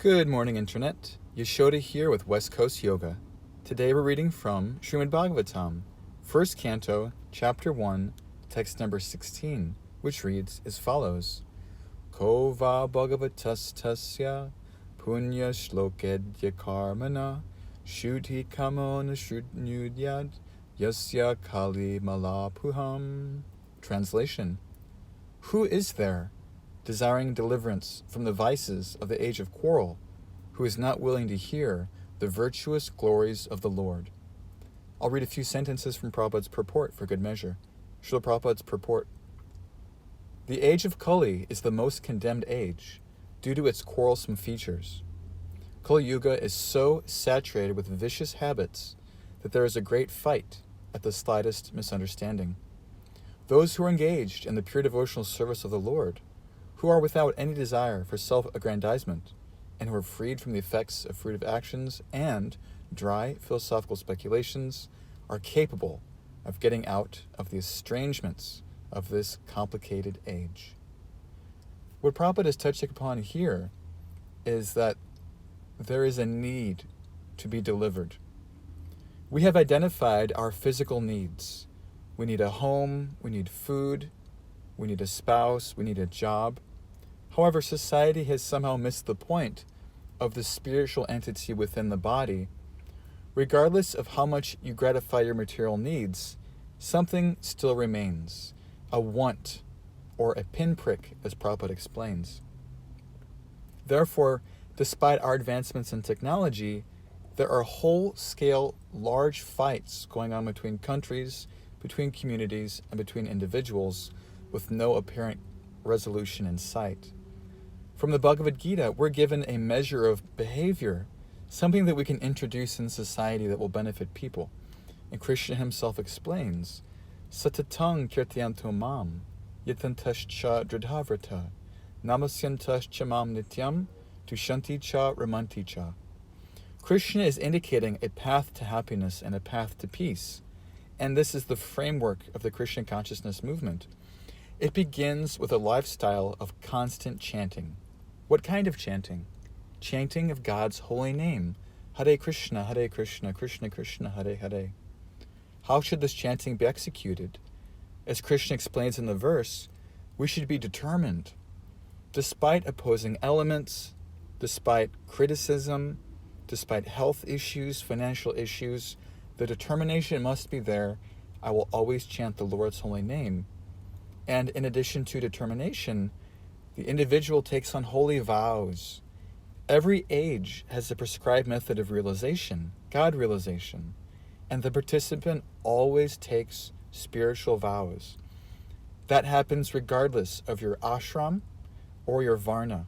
Good morning, Internet. Yashoda here with West Coast Yoga. Today we're reading from SRIMAD Bhagavatam, 1st Canto, Chapter 1, text number 16, which reads as follows. Ko va bhagavatastasya punya shlokedya karmana shuddhi kamona shrutnyudyad yasya kali malapuham. Translation. Who is there, desiring deliverance from the vices of the age of quarrel, who is not willing to hear the virtuous glories of the Lord? I'll read a few sentences from Prabhupada's purport for good measure. Srila Prabhupada's purport. The age of Kali is the most condemned age, due to its quarrelsome features. Kali Yuga is so saturated with vicious habits that there is a great fight at the slightest misunderstanding. Those who are engaged in the pure devotional service of the Lord, who are without any desire for self-aggrandizement, and who are freed from the effects of fruitive actions and dry philosophical speculations, are capable of getting out of the estrangements of this complicated age. What Prabhupada is touching upon here is that there is a need to be delivered. We have identified our physical needs. We need a home, we need food, we need a spouse, we need a job. However, society has somehow missed the point of the spiritual entity within the body. Regardless of how much you gratify your material needs, something still remains, a want, or a pinprick, as Prabhupada explains. Therefore, despite our advancements in technology, there are whole-scale, large fights going on between countries, between communities, and between individuals, with no apparent resolution in sight. From the Bhagavad Gita, we're given a measure of behavior, something that we can introduce in society that will benefit people. And Krishna himself explains, Satatang kirtyanto mam, yatantascha dridhavrata, namasyantascha mam nityam, tushanti cha ramanti cha. Krishna is indicating a path to happiness and a path to peace. And this is the framework of the Krishna consciousness movement. It begins with a lifestyle of constant chanting. What kind of chanting? Chanting of God's holy name. Hare Krishna, Krishna Krishna, Hare Hare. How should this chanting be executed? As Krishna explains in the verse, we should be determined. Despite opposing elements, despite criticism, despite health issues, financial issues, the determination must be there. I will always chant the Lord's holy name. And in addition to determination, the individual takes on holy vows. Every age has a prescribed method of realization, God realization, and the participant always takes spiritual vows. That happens regardless of your ashram or your varna,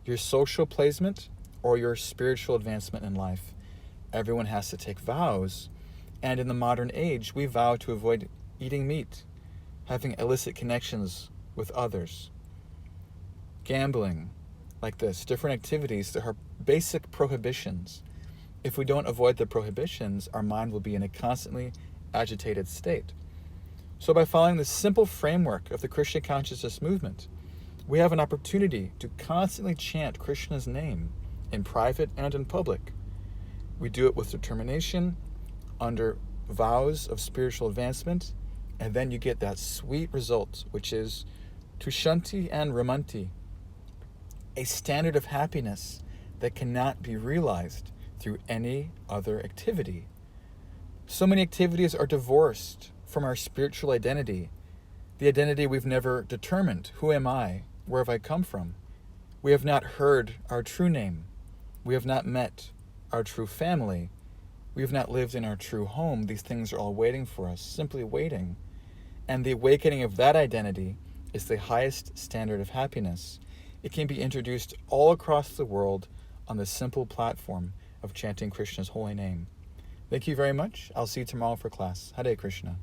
your social placement or your spiritual advancement in life. Everyone has to take vows, and in the modern age, we vow to avoid eating meat, having illicit connections with others, gambling, like this, different activities that are basic prohibitions. If we don't avoid the prohibitions, our mind will be in a constantly agitated state. So by following the simple framework of the Krishna consciousness movement, we have an opportunity to constantly chant Krishna's name in private and in public. We do it with determination, under vows of spiritual advancement, and then you get that sweet result, which is tushanti and ramanti, a standard of happiness that cannot be realized through any other activity. So many activities are divorced from our spiritual identity, the identity we've never determined. Who am I? Where have I come from? We have not heard our true name. We have not met our true family. We have not lived in our true home. These things are all waiting for us, simply waiting. And the awakening of that identity is the highest standard of happiness. It can be introduced all across the world on the simple platform of chanting Krishna's holy name. Thank you very much. I'll see you tomorrow for class. Hare Krishna.